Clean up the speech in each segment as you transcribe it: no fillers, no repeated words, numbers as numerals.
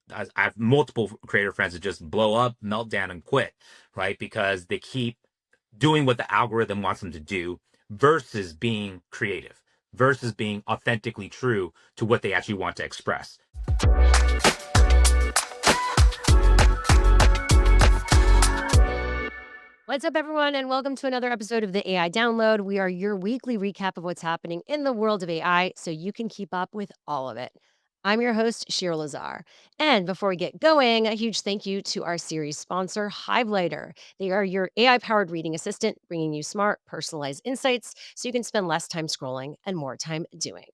I have multiple creator friends that just blow up, melt down, and quit, right? Because they keep doing what the algorithm wants them to do versus being creative, versus being authentically true to what they actually want to express. What's up, everyone, and welcome to another episode of the AI Download. We are your weekly recap of what's happening in the world of AI so you can keep up with all of it. I'm your host, Shira Lazar. And before we get going, a huge thank you to our series sponsor, Hivelighter. They are your AI powered reading assistant, bringing you smart, personalized insights so you can spend less time scrolling and more time doing.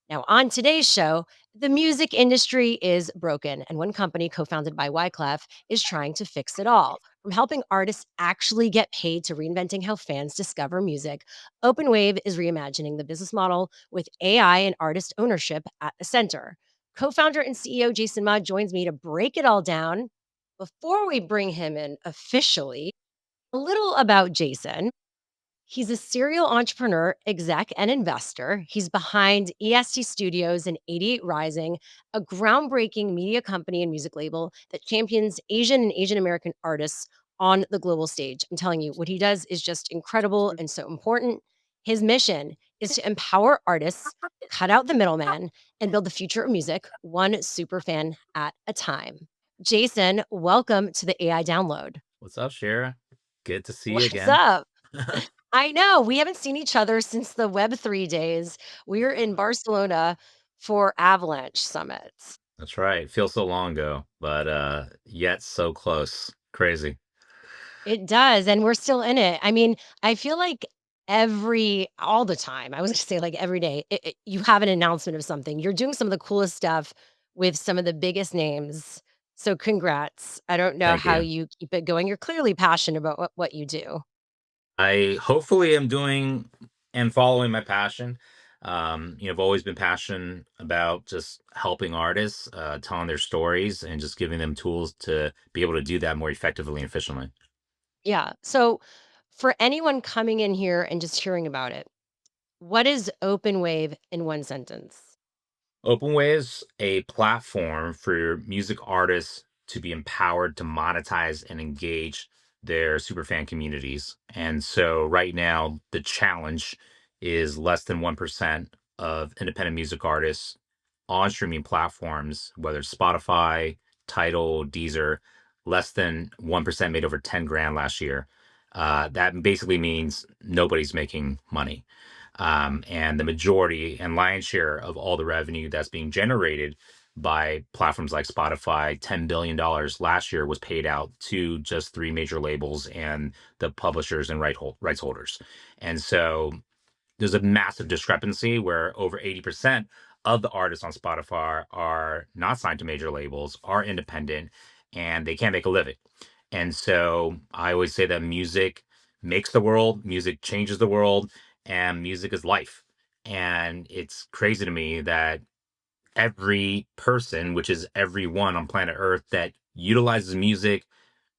Now, on today's show, the music industry is broken, and one company co founded by Wyclef is trying to fix it all. From helping artists actually get paid to reinventing how fans discover music, OpenWave is reimagining the business model with AI and artist ownership at the center. Co founder and CEO Jason Ma joins me to break it all down. Before we bring him in officially, a little about Jason. He's a serial entrepreneur, exec, and investor. He's behind EST Studios and 88 Rising, a groundbreaking media company and music label that champions Asian and Asian American artists on the global stage. I'm telling you, what he does is just incredible and so important. His mission is to empower artists, cut out the middleman, and build the future of music, one super fan at a time. Jason, welcome to the AI Download. What's up, Shira? Good to see you What's again. up? I know. We haven't seen each other since the Web3 days. We were in Barcelona for Avalanche summits. That's right. Feels so long ago, but yet so close. Crazy. It does, and we're still in it. I mean, I feel like all the time, I was gonna say like every day, you have an announcement of something. You're doing some of the coolest stuff with some of the biggest names. So congrats. I don't know Thank how you. you keep it going. You're clearly passionate about what you do. I hopefully am doing and following my passion. I've always been passionate about just helping artists, telling their stories, and just giving them tools to be able to do that more effectively and efficiently. Yeah. So for anyone coming in here and just hearing about it, what is OpenWave in one sentence? OpenWave is a platform for music artists to be empowered to monetize and engage their superfan communities. And so right now, the challenge is less than 1% of independent music artists on streaming platforms, whether it's Spotify, Tidal, Deezer, less than 1% made over 10 grand last year. That basically means nobody's making money. And the majority and lion's share of all the revenue that's being generated by platforms like Spotify, $10 billion last year was paid out to just three major labels and the publishers and rights holders. And so there's a massive discrepancy where over 80% of the artists on Spotify are not signed to major labels, are independent, and they can't make a living. And so I always say that music makes the world, music changes the world, and music is life. And it's crazy to me that every person, which is everyone on planet Earth that utilizes music,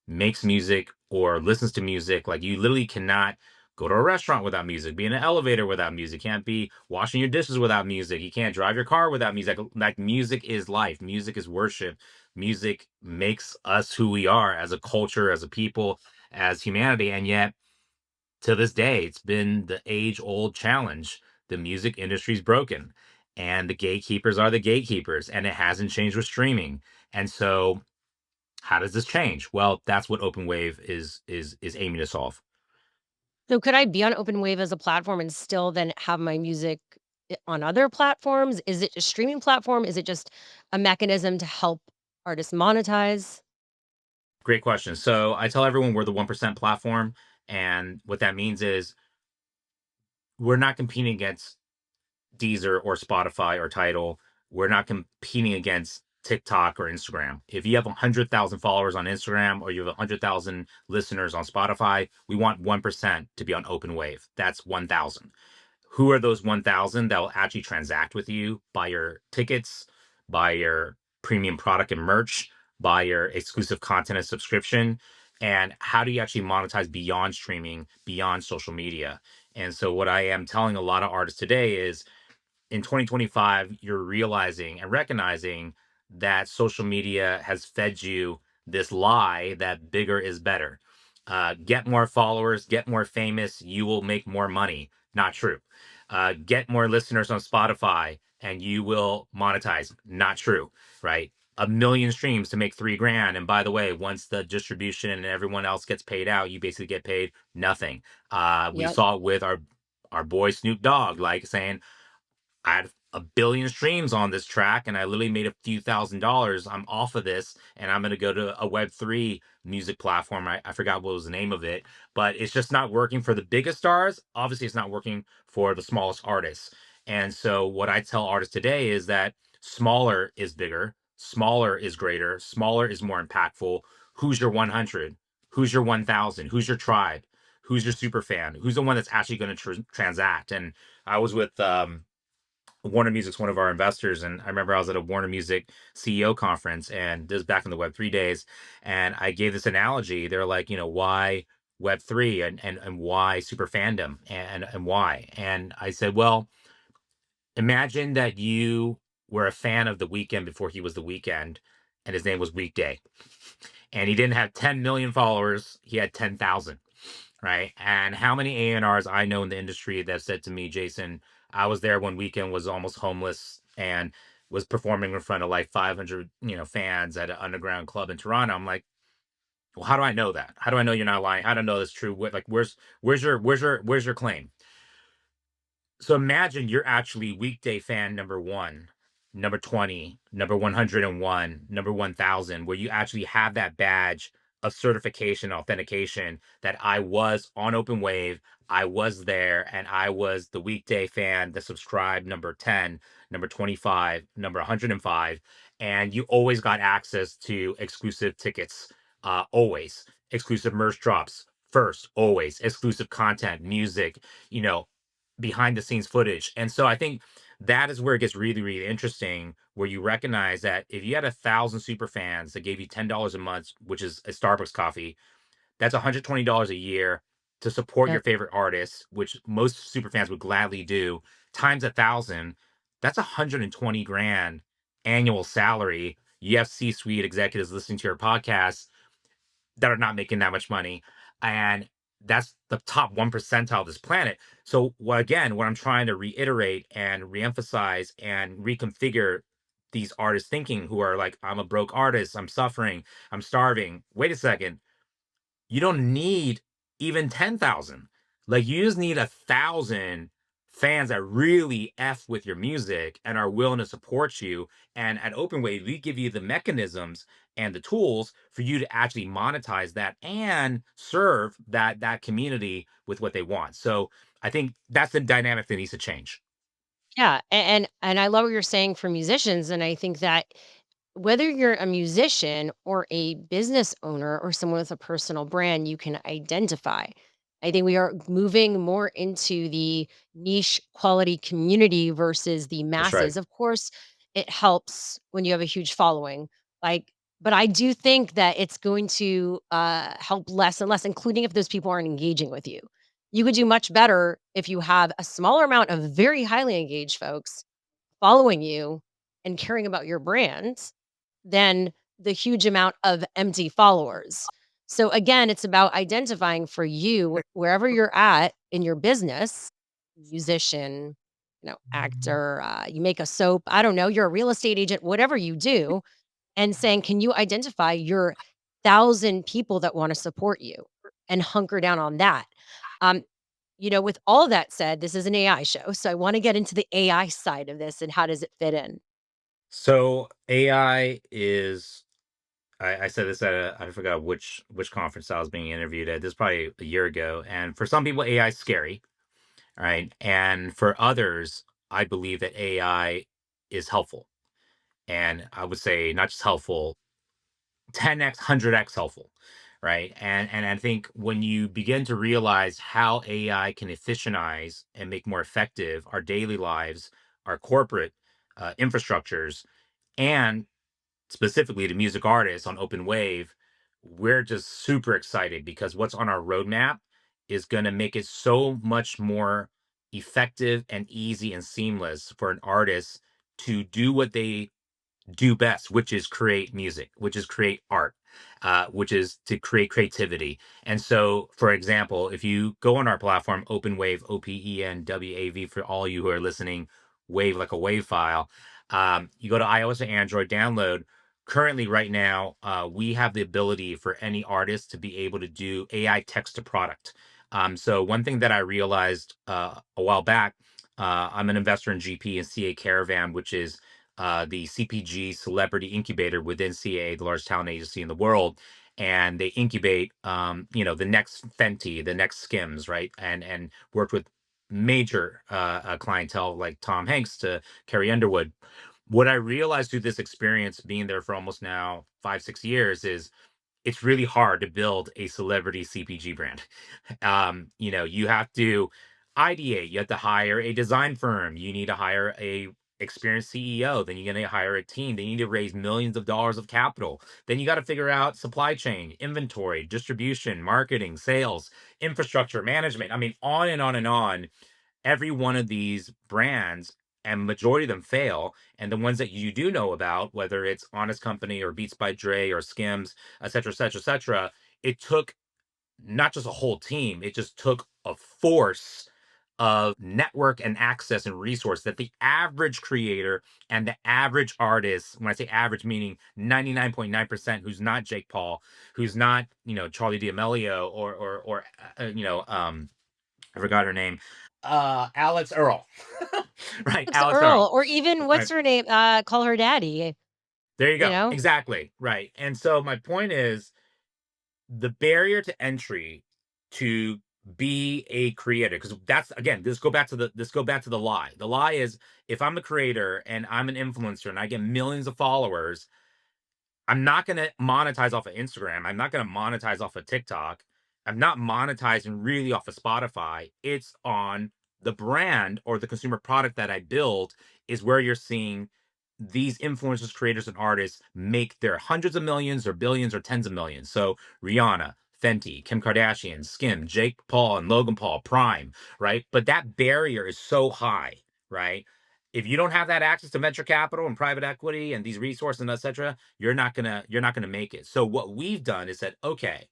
makes music, or listens to music, like you literally cannot go to a restaurant without music, be in an elevator without music, can't be washing your dishes without music, you can't drive your car without music. Like music is life, music is worship, music makes us who we are as a culture, as a people, as humanity. And yet to this day, it's been the age old challenge. The music industry's broken, and the gatekeepers are the gatekeepers, and it hasn't changed with streaming. And so how does this change? Well, that's what OpenWave is aiming to solve. So could I be on OpenWave as a platform and still then have my music on other platforms? Is it a streaming platform? Is it just a mechanism to help artists monetize? Great question. So I tell everyone we're the 1% platform. And what that means is we're not competing against Deezer or Spotify or Tidal. We're not competing against TikTok or Instagram. If you have 100,000 followers on Instagram or you have 100,000 listeners on Spotify, we want 1% to be on OpenWave. That's 1,000. Who are those 1,000 that will actually transact with you, buy your tickets, buy your premium product and merch, buy your exclusive content and subscription? And how do you actually monetize beyond streaming, beyond social media? And so, what I am telling a lot of artists today is in 2025, you're realizing and recognizing that social media has fed you this lie that bigger is better. Get more followers, get more famous, you will make more money. Not true. Get more listeners on Spotify and you will monetize. Not true, right? A million streams to make 3 grand. And by the way, once the distribution and everyone else gets paid out, you basically get paid nothing. We Yep. saw it with our boy Snoop Dogg, like saying, I had a billion streams on this track and I literally made a few $1,000s. I'm off of this and I'm going to go to a Web3 music platform. I forgot what was the name of it, but it's just not working for the biggest stars. Obviously, it's not working for the smallest artists. And so, what I tell artists today is that smaller is bigger, smaller is greater, smaller is more impactful. Who's your 100? Who's your 1,000? Who's your tribe? Who's your super fan? Who's the one that's actually going to transact? And I was with Warner Music's one of our investors, and I remember I was at a Warner Music CEO conference, and this was back in the Web3 days, and I gave this analogy. They're like, why Web3 and why super fandom and why? And I said, well, imagine that you were a fan of The Weekend before he was The Weekend, and his name was Weekday, and he didn't have 10 million followers; he had 10,000, right? And how many A&Rs I know in the industry that said to me, Jason, I was there when Weekend was almost homeless and was performing in front of like 500, fans at an underground club in Toronto. I'm like, well, how do I know that? How do I know you're not lying? How do I know that's true? Like, where's your claim? So imagine you're actually Weekday fan number one, number 20, number 101, number 1000, where you actually have that badge of certification, authentication that I was on OpenWave, I was there, and I was the Weekday fan that subscribed number 10, number 25, number 105. And you always got access to exclusive tickets, always exclusive merch drops. First, always exclusive content, music, you know, behind the scenes footage. And so I think that is where it gets really, really interesting, where you recognize that if you had 1,000 super fans that gave you $10 a month, which is a Starbucks coffee, that's $120 a year to support your Yep. favorite artists, which most super fans would gladly do, times 1,000, that's 120 grand annual salary. You have C-suite executives listening to your podcast that are not making that much money. And that's the top 1 percentile of this planet. So what I'm trying to reiterate and reemphasize and reconfigure these artists thinking who are like, I'm a broke artist, I'm suffering, I'm starving. Wait a second, you don't need even 10,000. Like you just need 1,000 fans that really F with your music and are willing to support you. And at OpenWave, we give you the mechanisms and the tools for you to actually monetize that and serve that community with what they want. So I think that's the dynamic that needs to change. Yeah, and I love what you're saying for musicians, and I think that whether you're a musician or a business owner or someone with a personal brand, you can identify. I think we are moving more into the niche quality community versus the That's right. masses. Of course, it helps when you have a huge following. Like, but I do think that it's going to help less and less, including if those people aren't engaging with you. You could do much better if you have a smaller amount of very highly engaged folks following you and caring about your brand than the huge amount of empty followers. So again, it's about identifying for you wherever you're at in your business, musician, actor, you make a soap, I don't know, you're a real estate agent, whatever you do, and saying, can you identify your 1,000 people that want to support you and hunker down on that? Um, with all that said, this is an AI show. So I want to get into the AI side of this and how does it fit in? So AI is I said this at I forgot which conference I was being interviewed at. This is probably a year ago. And for some people, AI is scary, right? And for others, I believe that AI is helpful. And I would say not just helpful, 10x, 100x helpful, right? And I think when you begin to realize how AI can efficientize and make more effective our daily lives, our corporate infrastructures, and specifically to music artists on OpenWave, we're just super excited because what's on our roadmap is going to make it so much more effective and easy and seamless for an artist to do what they do best, which is create music, which is create art, which is to create creativity. And so, for example, if you go on our platform, OpenWave, OpenWav, for all you who are listening, wave like a wave file, you go to iOS or Android, download. Currently, right now, we have the ability for any artist to be able to do AI text to product. So, one thing that I realized a while back, I'm an investor in GP and CA Caravan, which is the CPG celebrity incubator within CA, the largest talent agency in the world, and they incubate, the next Fenty, the next Skims, right? And worked with major clientele like Tom Hanks to Carrie Underwood. What I realized through this experience, being there for almost now 5, 6 years, is it's really hard to build a celebrity CPG brand. You have to ideate, you have to hire a design firm, you need to hire a experienced CEO, then you're going to hire a team, then you need to raise millions of dollars of capital. Then you got to figure out supply chain, inventory, distribution, marketing, sales, infrastructure, management. I mean, on and on and on. Every one of these brands, and majority of them fail, and the ones that you do know about, whether it's Honest Company or Beats by Dre or Skims, et cetera, et cetera, et cetera, it took not just a whole team, it just took a force of network and access and resource that the average creator and the average artist, when I say average, meaning 99.9%, who's not Jake Paul, who's not, Charlie D'Amelio, or I forgot her name. Alex Earl. Right, Alex Alex Earl, Earl. or even Right. what's her name? Call her daddy, There you you go. know? Exactly. Right. And so my point is, the barrier to entry to be a creator, because that's, again, this go back to the lie. The lie is, if I'm a creator and I'm an influencer and I get millions of followers, I'm not going to monetize off of Instagram. I'm not going to monetize off of TikTok. I'm not monetizing really off of Spotify. It's on the brand or the consumer product that I build, is where you're seeing these influencers, creators, and artists make their hundreds of millions or billions or tens of millions. So Rihanna, Fenty, Kim Kardashian, Skim, Jake Paul, and Logan Paul, Prime, right? But that barrier is so high, right? If you don't have that access to venture capital and private equity and these resources and etc., you're not gonna make it. So what we've done is said, okay,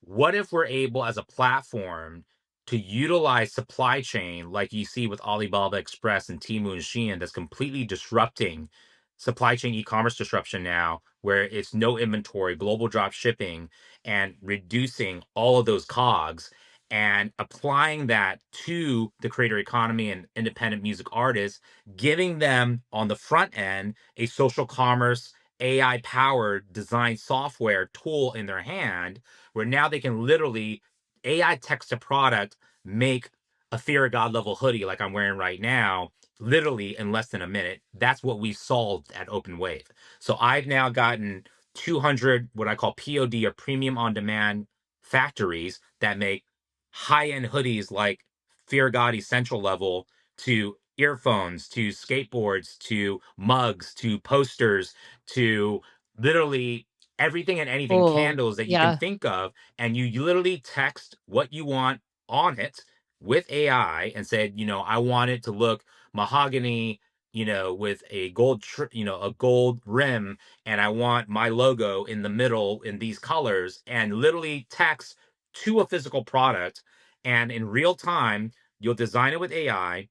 what if we're able as a platform to utilize supply chain like you see with Alibaba Express and Temu and Shein, that's completely disrupting supply chain e-commerce disruption now, where it's no inventory, global drop shipping, and reducing all of those cogs, and applying that to the creator economy and independent music artists, giving them on the front end a social commerce AI powered design software tool in their hand, where now they can literally AI text to product, make a Fear of God level hoodie like I'm wearing right now, literally in less than a minute. That's what we solved at OpenWave. So I've now gotten 200 what I call POD, or premium on demand, factories that make high end hoodies like Fear of God essential level, to earphones, to skateboards, to mugs, to posters, to literally everything and anything, Oh, candles that you can yeah. think of, and you literally text what you want on it with AI and said, I want it to look mahogany, with a a gold rim, and I want my logo in the middle in these colors, and literally text to a physical product, and in real time, you'll design it with AI,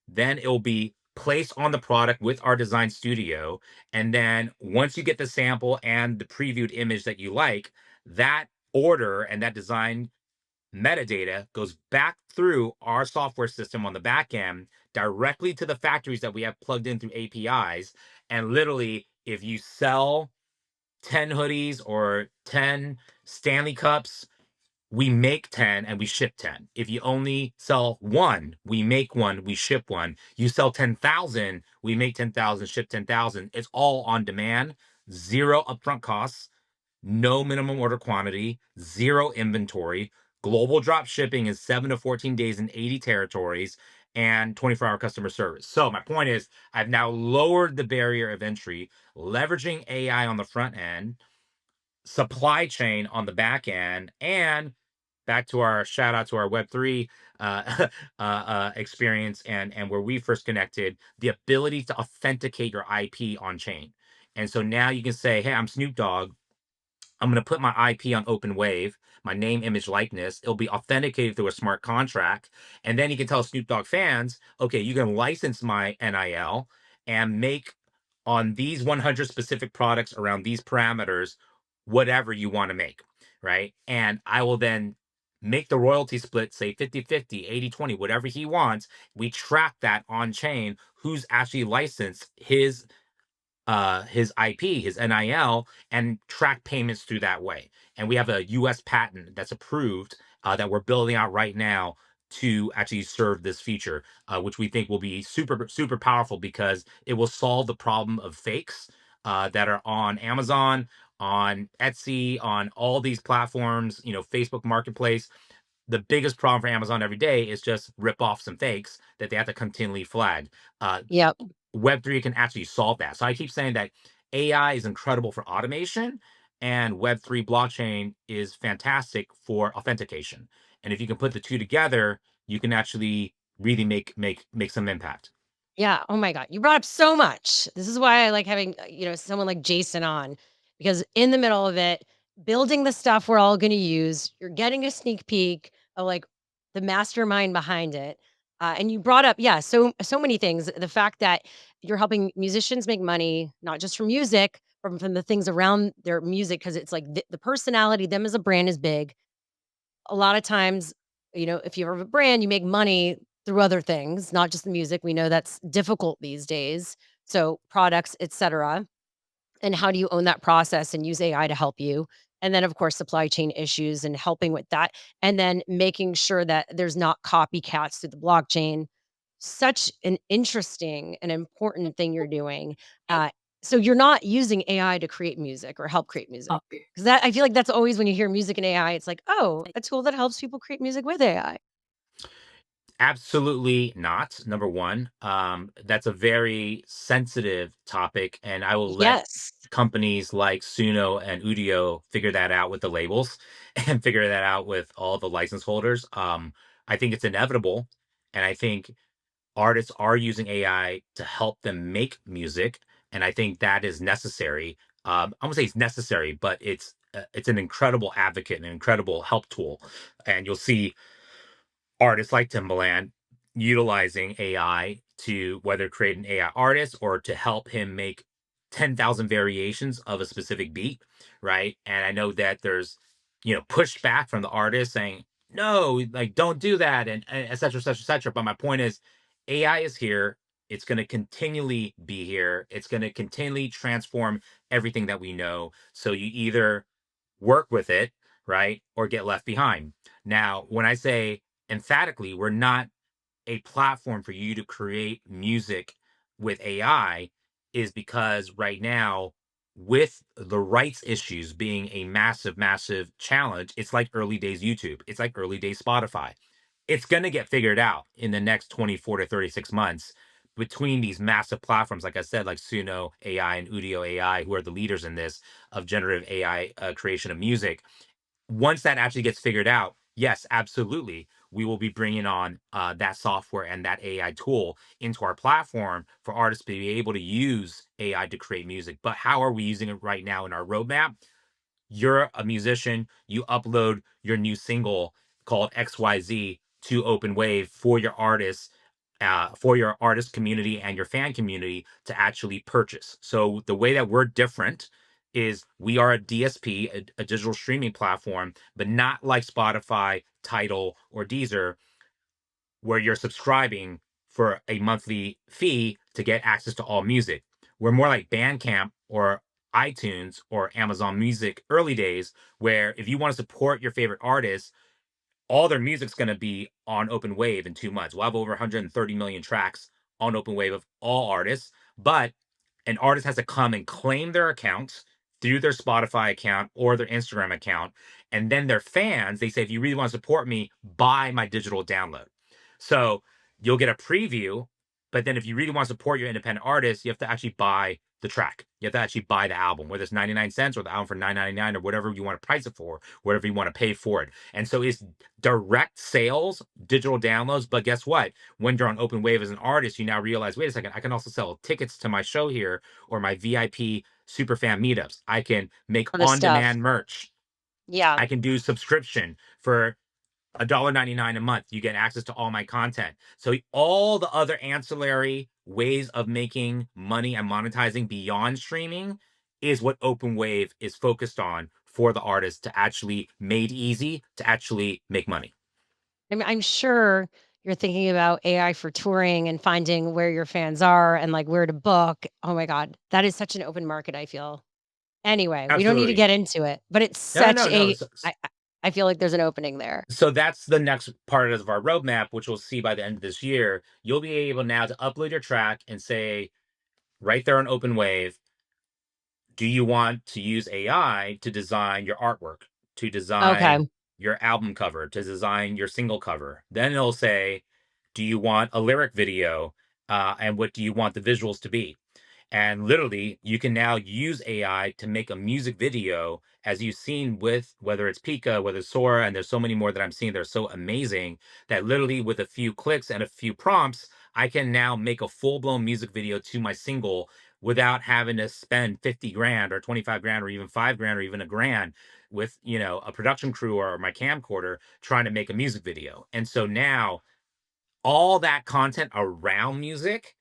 then it'll be placed on the product with our design studio, and then once you get the sample and the previewed image that you like, that order and that design metadata goes back through our software system on the back end directly to the factories that we have plugged in through APIs. And literally, if you sell 10 hoodies or 10 Stanley cups, we make 10 and we ship 10. If you only sell one, we make one, we ship one. You sell 10,000, we make 10,000, ship 10,000. It's all on demand, zero upfront costs, no minimum order quantity, zero inventory. Global drop shipping is 7 to 14 days in 80 territories, and 24-hour customer service. So my point is, I've now lowered the barrier of entry, leveraging AI on the front end, supply chain on the back end, and back to our shout out to our Web3 experience and where we first connected, the ability to authenticate your IP on chain. And so now you can say, hey, I'm Snoop Dogg. I'm going to put my IP on OpenWave, my name, image, likeness. It'll be authenticated through a smart contract. And then you can tell Snoop Dogg fans, okay, you can license my NIL and make on these 100 specific products around these parameters, whatever you want to make. Right. And I will then make the royalty split, say 50-50, 80-20, whatever he wants. We track that on chain, who's actually licensed his IP, his NIL, and track payments through that way. And we have a US patent that's approved that we're building out right now to actually serve this feature, which we think will be super, super powerful because it will solve the problem of fakes that are on Amazon, on Etsy, on all these platforms, Facebook Marketplace. The biggest problem for Amazon every day is just rip off some fakes that they have to continually flag. Uh, Yep. Web3 can actually solve that. So I keep saying that AI is incredible for automation and Web3 blockchain is fantastic for authentication. And if you can put the two together, you can actually really make some impact. Yeah. Oh my God. You brought up so much. This is why I like having, someone like Jason on, because in the middle of it, building the stuff we're all going to use, you're getting a sneak peek of like the mastermind behind it. And you brought up, yeah, so many things. The fact that you're helping musicians make money, not just from music, from the things around their music, because it's like the personality, them as a brand is big. A lot of times, if you have a brand, you make money through other things, not just the music. We know that's difficult these days. So products, etc. And how do you own that process and use AI to help you? And then, of course, supply chain issues and helping with that. And then making sure that there's not copycats through the blockchain. Such an interesting and important thing you're doing. Uh, so you're not using AI to create music or help create music. Because that I feel like that's always when you hear music and AI, it's like, oh, a tool that helps people create music with AI. Absolutely not. Number one, that's a very sensitive topic, and I will let Yes. companies like Suno and Udio figure that out with the labels and figure that out with all the license holders. I think it's inevitable, and I think artists are using AI to help them make music, and I think that is necessary. I won't say it's necessary, but it's an incredible advocate, an incredible help tool, and you'll see artists like Timbaland utilizing AI to whether create an AI artist or to help him make 10,000 variations of a specific beat, right? And I know that there's, pushback from the artist saying, no, like, don't do that, and et cetera, et cetera, et cetera. But my point is, AI is here. It's going to continually be here. It's going to continually transform everything that we know. So you either work with it, right, or get left behind. Now, when I say emphatically, we're not a platform for you to create music with AI, is because right now, with the rights issues being a massive, massive challenge, it's like early days YouTube, it's like early days Spotify. It's going to get figured out in the next 24 to 36 months between these massive platforms, like I said, like Suno AI and Udio AI, who are the leaders in this of generative AI creation of music. Once that actually gets figured out, yes, absolutely, we will be bringing on that software and that AI tool into our platform for artists to be able to use AI to create music. But how are we using it right now in our roadmap? You're a musician, you upload your new single called XYZ to OpenWave for your artist community and your fan community to actually purchase. So the way that we're different is we are a DSP, a digital streaming platform, but not like Spotify, Tidal, or Deezer, where you're subscribing for a monthly fee to get access to all music. We're more like Bandcamp or iTunes or Amazon Music early days, where if you want to support your favorite artists, all their music's going to be on OpenWave in 2 months. We'll have over 130 million tracks on OpenWave of all artists, but an artist has to come and claim their account through their Spotify account or their Instagram account. And then their fans, they say, if you really want to support me, buy my digital download. So you'll get a preview, but then if you really want to support your independent artist, you have to actually buy the track. You have to actually buy the album, whether it's 99 cents or the album for 9.99 or whatever you want to price it for, whatever you want to pay for it. And so it's direct sales, digital downloads. But guess what? When you're on OpenWave as an artist, you now realize, wait a second, I can also sell tickets to my show here or my VIP superfan meetups. I can make For the stuff. on-demand merch. Yeah. I can do subscription for $1.99 a month. You get access to all my content. So all the other ancillary ways of making money and monetizing beyond streaming is what OpenWave is focused on for the artists to actually made easy to actually make money. I'm sure you're thinking about AI for touring and finding where your fans are and, like, where to book. Oh my god, that is such an open market, I feel. Anyway, we don't need to Absolutely. get into it, but it's No, such no, no. a I feel like there's an opening there. So that's the next part of our roadmap, which we'll see by the end of this year. You'll be able now to upload your track and say right there on OpenWave, do you want to use AI to design your artwork, to design Okay. your album cover, to design your single cover? Then it'll say, do you want a lyric video? And what do you want the visuals to be? And literally, you can now use AI to make a music video, as you've seen with whether it's Pika, whether it's Sora, and there's so many more that I'm seeing. They're so amazing that literally with a few clicks and a few prompts, I can now make a full blown music video to my single without having to spend 50 grand or 25 grand or even 5 grand or even a grand with, a production crew or my camcorder trying to make a music video. And so now all that content around music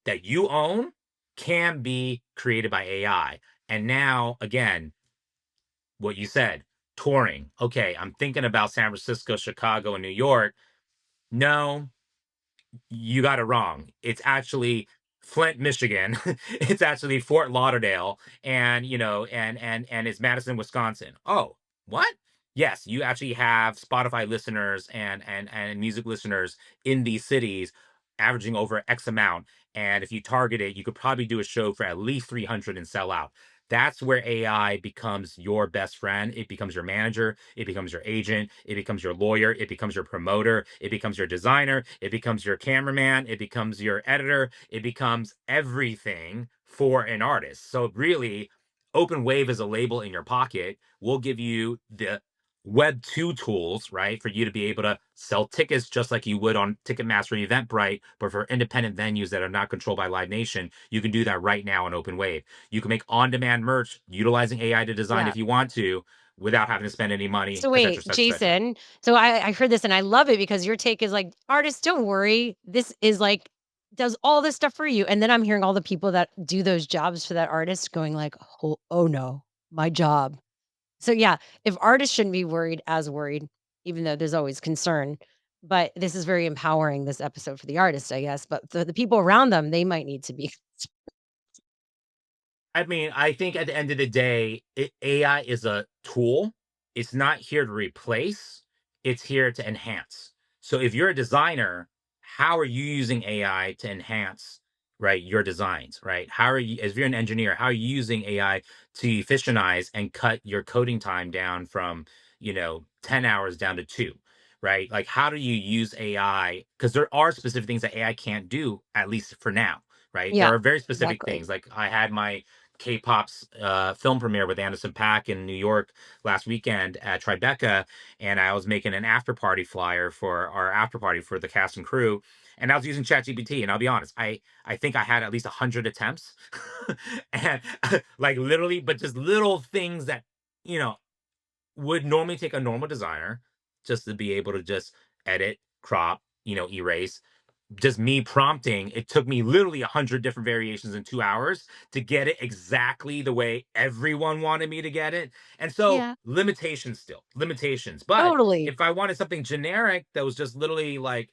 that you own can be created by AI. And now, again, what you said, touring. Okay, I'm thinking about San Francisco, Chicago, and New York. No, you got it wrong. It's actually Flint, Michigan. It's actually Fort Lauderdale, and and it's Madison, Wisconsin. Oh, what? Yes, you actually have Spotify listeners and music listeners in these cities, averaging over X amount. And if you target it, you could probably do a show for at least 300 and sell out. That's where AI becomes your best friend. It becomes your manager. It becomes your agent. It becomes your lawyer. It becomes your promoter. It becomes your designer. It becomes your cameraman. It becomes your editor. It becomes everything for an artist. So, really, OpenWave is a label in your pocket. We'll give you the Web 2 tools, right, for you to be able to sell tickets just like you would on Ticketmaster and Eventbrite, but for independent venues that are not controlled by Live Nation, you can do that right now on OpenWave. You can make on-demand merch utilizing AI to design Yeah. if you want to, without having to spend any money, So et wait, cetera, et cetera, et cetera. Jason, so I heard this and I love it because your take is like, "Artists, don't worry. This is like does all this stuff for you." And then I'm hearing all the people that do those jobs for that artist going like, oh no, my job." So yeah, if artists shouldn't be worried as worried, even though there's always concern, but this is very empowering, this episode for the artist, I guess, but the people around them, they might need to be. I mean, I think at the end of the day, AI is a tool. It's not here to replace, it's here to enhance. So if you're a designer, how are you using AI to enhance, right, your designs, right? How are you, if you're an engineer, how are you using AI to efficientize and cut your coding time down from, 10 hours down to 2, right? Like, how do you use AI? Because there are specific things that AI can't do, at least for now, right? There Yeah, are very specific exactly. things. Like I had my K-pop's film premiere with Anderson Paak in New York last weekend at Tribeca, and I was making an after party flyer for our after party for the cast and crew, and I was using ChatGPT. And I'll be honest, I think I had at least 100 attempts, and like literally, but just little things that you know would normally take a normal designer just to be able to just edit, crop, erase, just me prompting, it took me literally 100 different variations in 2 hours to get it exactly the way everyone wanted me to get it. And so Yeah, limitations still, limitations. But totally. if I wanted something generic that was just literally like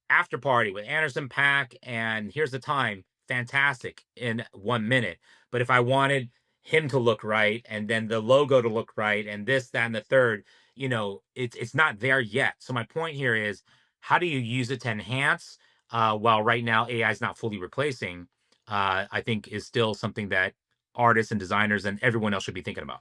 after party with Anderson Pack and here's the time, fantastic in 1 minute. But if I wanted him to look right and then the logo to look right and this, that, and the third, it's not there yet. So my point here is how do you use it to enhance while right now AI is not fully replacing, I think is still something that artists and designers and everyone else should be thinking about.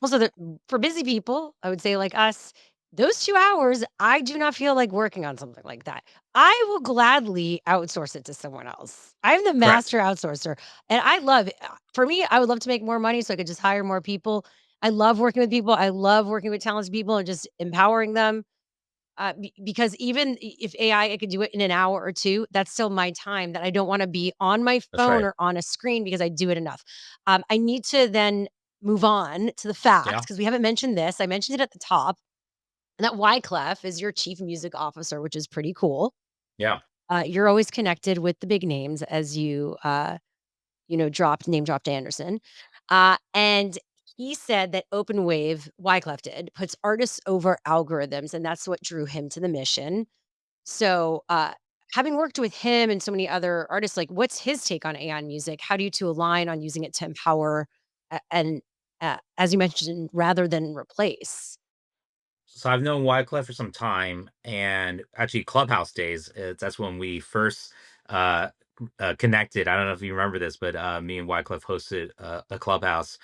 Also, for busy people, I would say like us, those 2 hours, I do not feel like working on something like that. I will gladly outsource it to someone else. I'm the Correct. master outsourcer, and I love it. For me, I would love to make more money so I could just hire more people. I love working with people. I love working with talented people and just empowering them. Because even if AI, I could do it in an hour or 2, that's still my time that I don't wanna be on my That's phone right. or on a screen because I do it enough. I need to then move on to the Yeah. facts because we haven't mentioned this. I mentioned it at the top, and that Wyclef is your chief music officer, which is pretty cool. Yeah. You're always connected with the big names as dropped Anderson. And he said that OpenWave, Wyclef did, puts artists over algorithms, and that's what drew him to the mission. So, having worked with him and so many other artists, like, what's his take on AI in music? How do you 2 align on using it to empower as you mentioned, rather than replace? So I've known Wyclef for some time, and actually Clubhouse days. That's when we first uh, connected. I don't know if you remember this, but me and Wyclef hosted a Clubhouse,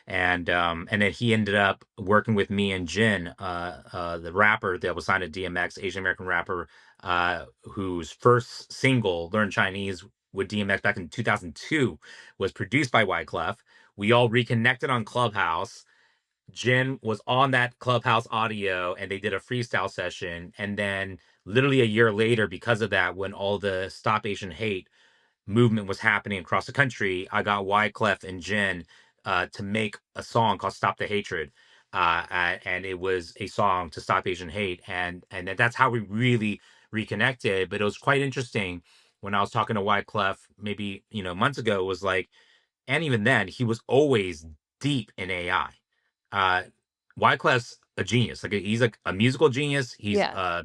and then he ended up working with me and Jin, the rapper that was signed to DMX, Asian American rapper, whose first single "Learn Chinese" with DMX back in 2002 was produced by Wyclef. We all reconnected on Clubhouse. Jin was on that Clubhouse audio and they did a freestyle session. And then, literally a year later, because of that, when all the Stop Asian Hate movement was happening across the country, I got Wyclef and Jin to make a song called "Stop the Hatred," and it was a song to stop Asian hate, and that's how we really reconnected. But it was quite interesting when I was talking to Wyclef maybe months ago. It was like, and even then, he was always deep in AI. Uh, Wyclef's a genius. Like he's like a musical genius. He's Yeah. a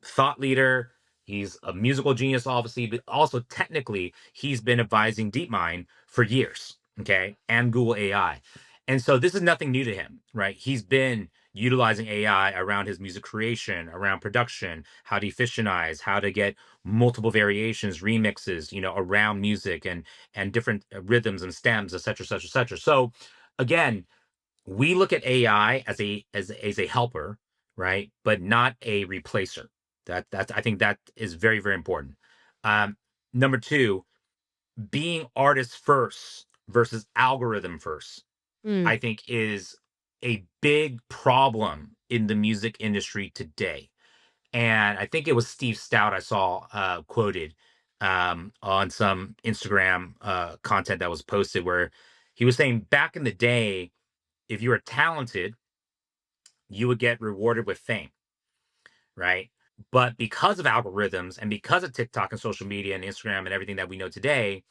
thought leader. He's a musical genius, obviously, but also technically, he's been advising DeepMind for years. Okay, and Google AI, and so this is nothing new to him, right? He's been utilizing AI around his music creation, around production, how to efficientize, how to get multiple variations, remixes, around music and different rhythms and stems, et cetera, et cetera, et cetera. So again, we look at AI as a helper, right? But not a replacer. I think that is very, very important. Um, Number two, being artist first versus algorithm first, Mm, I think is a big problem in the music industry today. And I think it was Steve Stout I saw quoted on some Instagram content that was posted where he was saying back in the day, if you were talented, you would get rewarded with fame, right? But because of algorithms and because of TikTok and social media and Instagram and everything that we know today,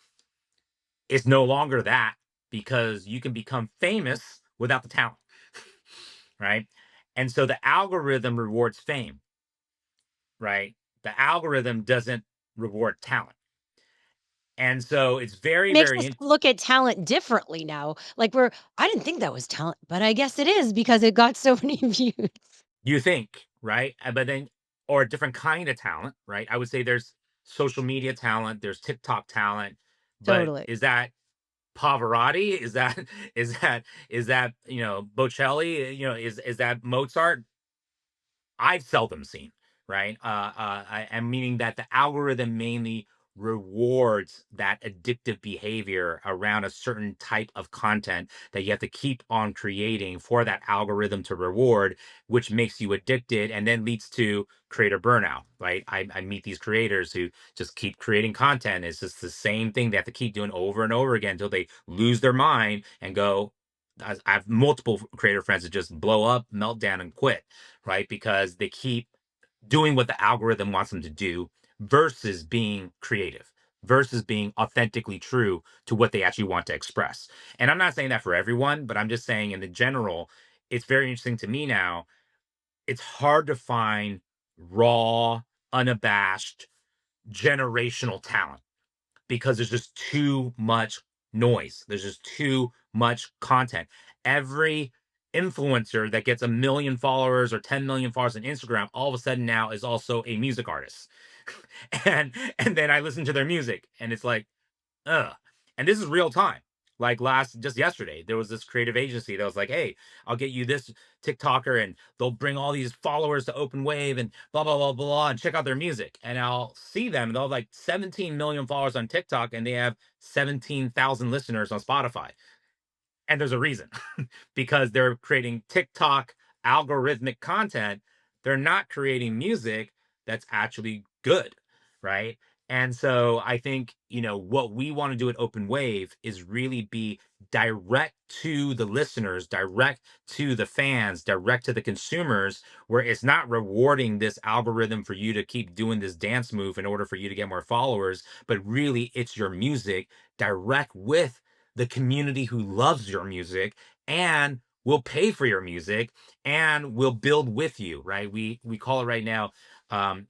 it's no longer that because you can become famous without the talent, right? And so the algorithm rewards fame, right? The algorithm doesn't reward talent. And so it's very, makes very us look at talent differently now. Like, I didn't think that was talent, but I guess it is because it got so many views. you think, right? But then, or a different kind of talent, right? I would say there's social media talent, there's TikTok talent, but Totally. is that Pavarotti? Is that is that Bocelli? Is that Mozart? I've seldom seen, right? And meaning that the algorithm mainly rewards that addictive behavior around a certain type of content that you have to keep on creating for that algorithm to reward, which makes you addicted and then leads to creator burnout, right? I meet these creators who just keep creating content. It's just the same thing they have to keep doing over and over again until they lose their mind and go. I have multiple creator friends that just blow up, melt down, and quit, right? Because they keep doing what the algorithm wants them to do versus being creative, versus being authentically true to what they actually want to express. And I'm not saying that for everyone, but I'm just saying in the general, it's very interesting to me now. It's hard to find raw, unabashed, generational talent because there's just too much noise. There's just too much content. Every influencer that gets a million followers or 10 million followers on Instagram all of a sudden now is also a music artist. and then I listen to their music and it's like, ugh. And this is real time. Like just yesterday, there was this creative agency that was like, "Hey, I'll get you this TikToker, and they'll bring all these followers to OpenWave and blah blah blah blah, and check out their music." And I'll see them, and they'll have like 17 million followers on TikTok, and they have 17,000 listeners on Spotify. And there's a reason because they're creating TikTok algorithmic content. They're not creating music that's actually good, right? And so I think, what we want to do at Open Wave is really be direct to the listeners, direct to the fans, direct to the consumers, where it's not rewarding this algorithm for you to keep doing this dance move in order for you to get more followers, but really it's your music direct with the community who loves your music and will pay for your music and will build with you, right? We call it right now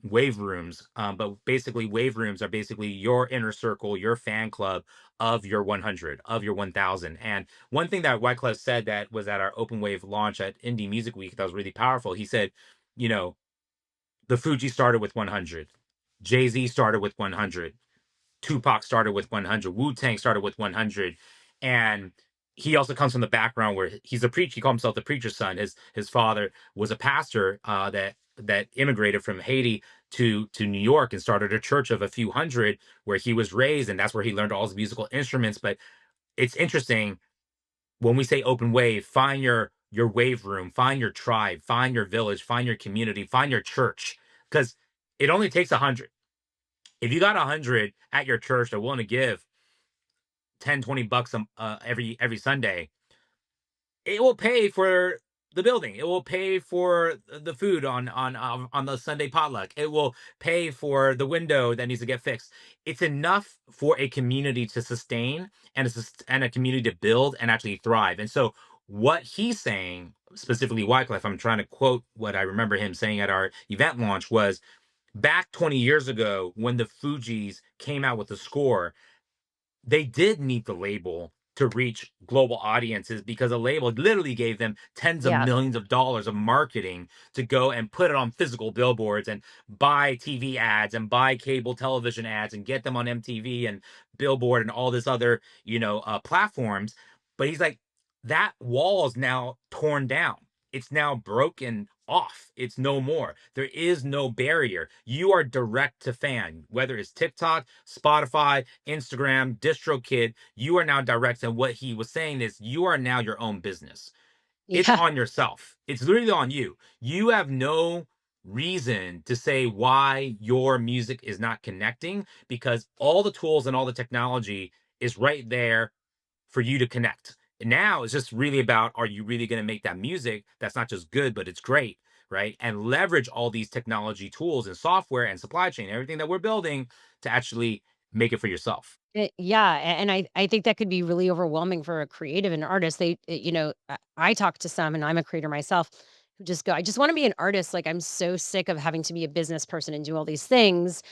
wave rooms, but basically wave rooms are basically your inner circle, your fan club of your 100, of your 1000. And one thing that Wyclef said that was at our open wave launch at Indie Music Week that was really powerful. He said, you know the Fuji started with 100, Jay-Z started with 100, Tupac started with 100. Wu Tang started with 100. And he also comes from the background where he's a preacher. He called himself the preacher's son. His father was a pastor that immigrated from Haiti to New York and started a church of a few hundred where he was raised, and that's where he learned all his musical instruments. But it's interesting when we say open wave, find your wave room, find your tribe, find your village, find your community, find your church, because it only takes 100. If you got 100 at your church that are willing to give 10, $20 every Sunday, it will pay for the building. It will pay for the food on the Sunday potluck. It will pay for the window that needs to get fixed. It's enough for a community to sustain, and a community to build and actually thrive. And so what he's saying, specifically Wyclef, I'm trying to quote what I remember him saying at our event launch, was back 20 years ago when the Fugees came out with the score, they did need the label to reach global audiences because a label literally gave them tens of Yeah. millions of dollars of marketing to go and put it on physical billboards and buy TV ads and buy cable television ads and get them on MTV and Billboard and all this other, platforms. But he's like, that wall is now torn down. It's now broken off. It's no more. There is no barrier. You are direct to fan, whether it's TikTok, Spotify, Instagram, DistroKid, you are now direct. And what he was saying is you are now your own business. It's Yeah. on yourself. It's literally on you. You have no reason to say why your music is not connecting because all the tools and all the technology is right there for you to connect. And now it's just really about, are you really going to make that music that's not just good, but it's great, right? And leverage all these technology tools and software and supply chain, everything that we're building to actually make it for yourself. Yeah, and I think that could be really overwhelming for a creative and artist. I talk to some, and I'm a creator myself, who just go, I just want to be an artist. Like I'm so sick of having to be a business person and do all these things.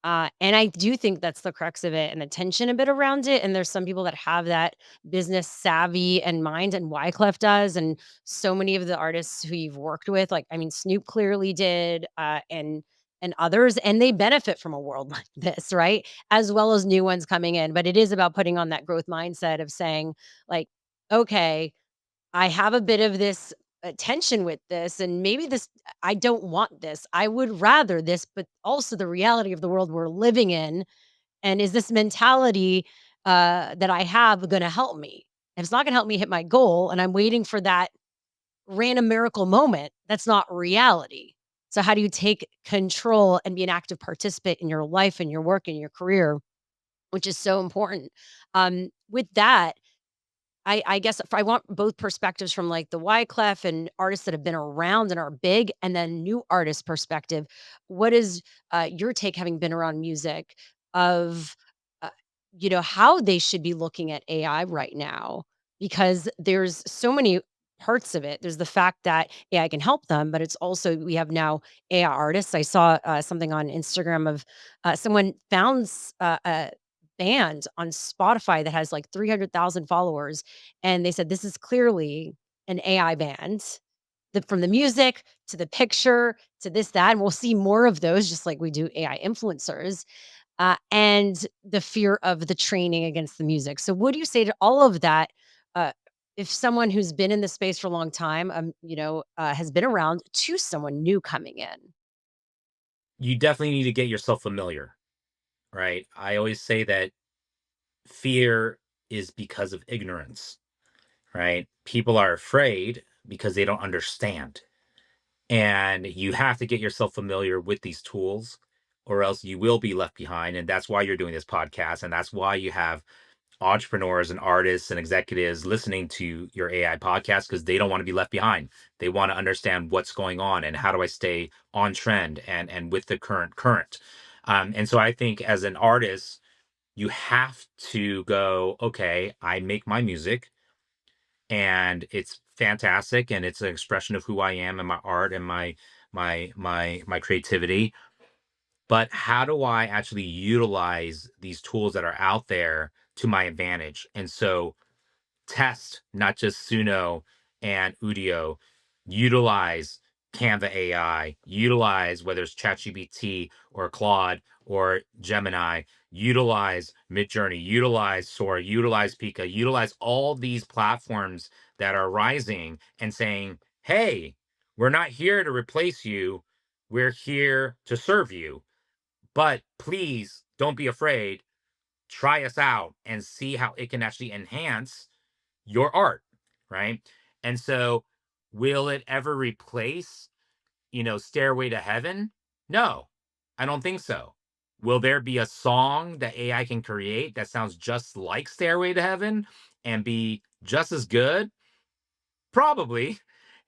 And I do think that's the crux of it and the tension a bit around it. And there's some people that have that business savvy and mind, and Wyclef does, and so many of the artists who you've worked with, like I mean, Snoop clearly did, and others, and they benefit from a world like this, right? As well as new ones coming in. But it is about putting on that growth mindset of saying, like, okay, I have a bit of this tension with this, and maybe this, I don't want this. I would rather this, but also the reality of the world we're living in. And is this mentality that I have going to help me? If it's not going to help me hit my goal, and I'm waiting for that random miracle moment, that's not reality. So, how do you take control and be an active participant in your life and your work and your career, which is so important? With that, I guess if I want both perspectives from like the Wyclef and artists that have been around and are big, and then new artist perspective. What is your take, having been around music, of uh, how they should be looking at AI right now? Because there's so many parts of it. There's the fact that AI can help them, but it's also, we have now AI artists. I saw something on Instagram of someone found a band on Spotify that has like 300,000 followers, and they said this is clearly an AI band. From the music to the picture to this, that, and we'll see more of those, just like we do AI influencers. and the fear of the training against the music. So, what do you say to all of that? Uh, if someone who's been in the space for a long time, has been around to someone new coming in? You definitely need to get yourself familiar, right? I always say that fear is because of ignorance, right? People are afraid because they don't understand. And you have to get yourself familiar with these tools or else you will be left behind. And that's why you're doing this podcast. And that's why you have entrepreneurs and artists and executives listening to your AI podcast because they don't want to be left behind. They want to understand what's going on and how do I stay on trend and with the current. And so I think as an artist, you have to go, okay, I make my music and it's fantastic and it's an expression of who I am and my art and my creativity. But how do I actually utilize these tools that are out there to my advantage? And so test, not just Suno and Udio. Utilize Canva AI, utilize whether it's ChatGPT or Claude or Gemini, utilize Midjourney, utilize Sora, utilize Pika, utilize all these platforms that are rising and saying, hey, we're not here to replace you. We're here to serve you. But please don't be afraid. Try us out and see how it can actually enhance your art, right? And so, will it ever replace, Stairway to Heaven? No, I don't think so. Will there be a song that AI can create that sounds just like Stairway to Heaven and be just as good? Probably.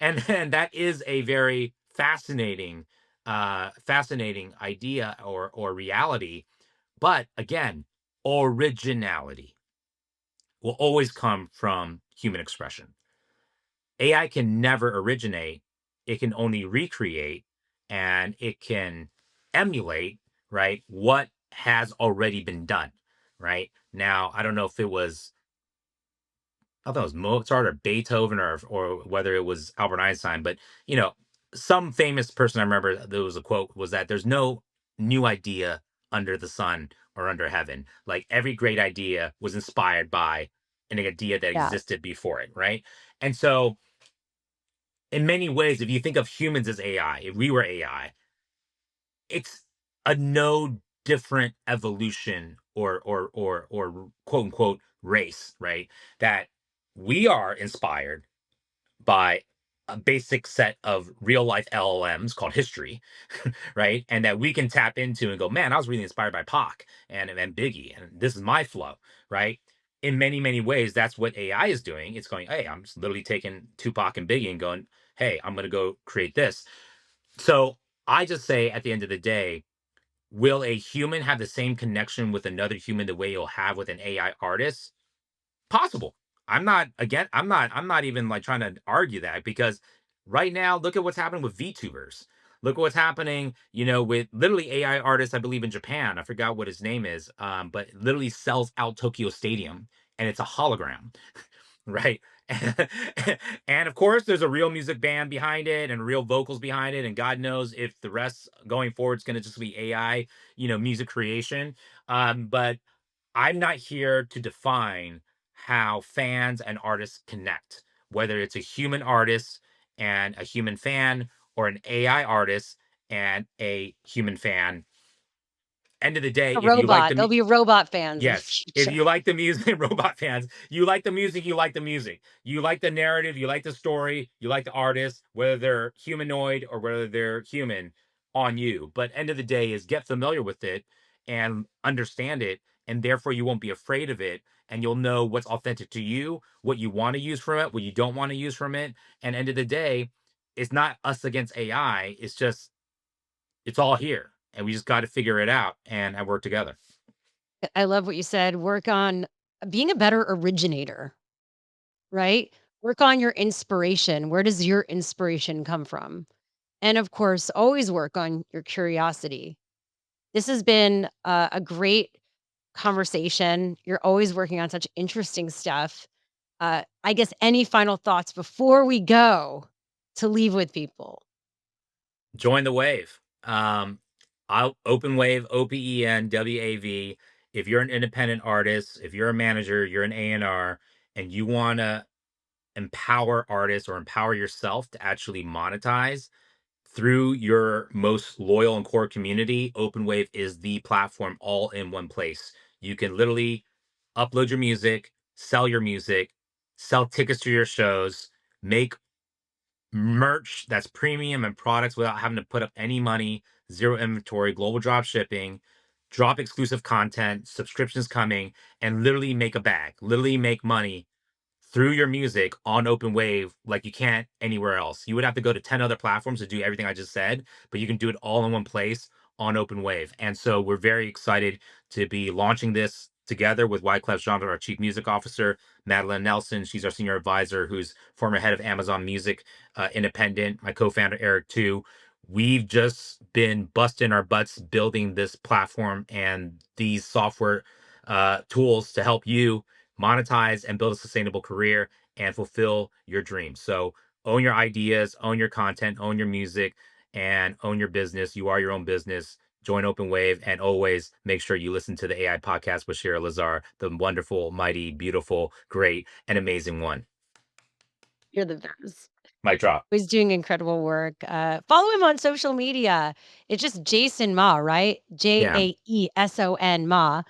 And then that is a very fascinating idea or reality. But again, originality will always come from human expression. AI can never originate, it can only recreate and it can emulate, right? What has already been done, right? Now, I don't know if it was, I thought it was Mozart or Beethoven or whether it was Albert Einstein, but you know, some famous person I remember there was a quote was that there's no new idea under the sun or under heaven. Like every great idea was inspired by an idea that Yeah. existed before it, right? And so in many ways, if you think of humans as AI, if we were AI, it's a no different evolution or quote unquote race, right? That we are inspired by a basic set of real life LLMs called history, right? And that we can tap into and go, man, I was really inspired by Pac and Biggie, and this is my flow, right? In many, many ways, that's what AI is doing. It's going, hey, I'm just literally taking Tupac and Biggie and going, hey, I'm going to go create this. So I just say at the end of the day, will a human have the same connection with another human the way you'll have with an AI artist? Possible. I'm not even like trying to argue that because right now, look at what's happening with VTubers. Look at what's happening, with literally AI artists, I believe in Japan. I forgot what his name is, but literally sells out Tokyo Stadium and it's a hologram, right? And of course, there's a real music band behind it and real vocals behind it. And God knows if the rest going forward is going to just be AI, music creation. But I'm not here to define how fans and artists connect, whether it's a human artist and a human fan or an AI artist and a human fan. End of the day, A if you like robot. There'll the be robot fans in the yes. If future. you like the music, robot fans, you like the music, you like the music. You like the narrative, you like the story, you like the artist, whether they're humanoid or whether they're human on you. But end of the day is get familiar with it and understand it. And therefore you won't be afraid of it. And you'll know what's authentic to you, what you want to use from it, what you don't want to use from it. And end of the day, it's not us against AI. It's just, it's all here. And we just got to figure it out and I work together. I love what you said. Work on being a better originator, right? Work on your inspiration. Where does your inspiration come from? And of course, always work on your curiosity. This has been a great conversation. You're always working on such interesting stuff. I guess any final thoughts before we go to leave with people? Join the wave. OpenWave, OpenWav. If you're an independent artist, if you're a manager, you're an A&R, and you want to empower artists or empower yourself to actually monetize through your most loyal and core community, OpenWave is the platform all in one place. You can literally upload your music, sell tickets to your shows, make merch that's premium and products without having to put up any money, zero inventory, global drop shipping, drop exclusive content, subscriptions coming, and literally make a bag, literally make money through your music on OpenWave like you can't anywhere else. You would have to go to 10 other platforms to do everything I just said, but you can do it all in one place on OpenWave. And so we're very excited to be launching this together with Wyclef Jean, our chief music officer, Madeline Nelson. She's our senior advisor, who's former head of Amazon Music Independent, my co-founder, Eric, too. We've just been busting our butts building this platform and these software tools to help you monetize and build a sustainable career and fulfill your dreams. So own your ideas, own your content, own your music, and own your business. You are your own business. Join OpenWave and always make sure you listen to the AI podcast with Shira Lazar, the wonderful, mighty, beautiful, great, and amazing one. You're the best. Mic drop. He's doing incredible work. Follow him on social media. It's just Jaeson Ma, right? Yeah, Jaeson Ma.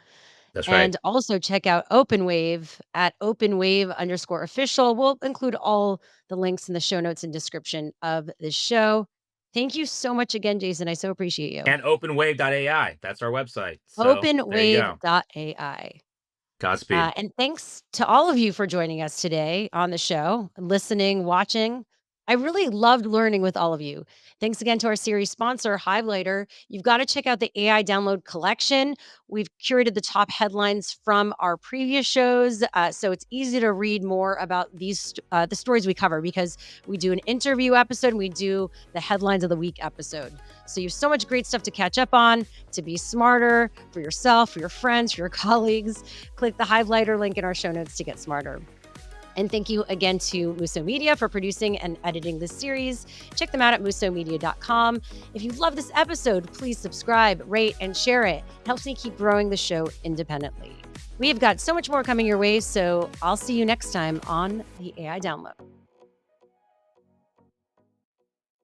that's right. And also check out OpenWave at OpenWave_official. We'll include all the links in the show notes and description of the show. Thank you so much again, Jason. I so appreciate you. And OpenWave.ai. That's our website. So there you go. OpenWave.ai. Godspeed. And thanks to all of you for joining us today on the show, listening, watching. I really loved learning with all of you. Thanks again to our series sponsor, Highlighter. You've got to check out the AI Download Collection. We've curated the top headlines from our previous shows, so it's easy to read more about the stories we cover because we do an interview episode and we do the headlines of the week episode. So you have so much great stuff to catch up on, to be smarter for yourself, for your friends, for your colleagues. Click the Highlighter link in our show notes to get smarter. And thank you again to Musso Media for producing and editing this series. Check them out at mussomedia.com. If you love this episode, please subscribe, rate, and share it. It helps me keep growing the show independently. We have got so much more coming your way, so I'll see you next time on the AI Download.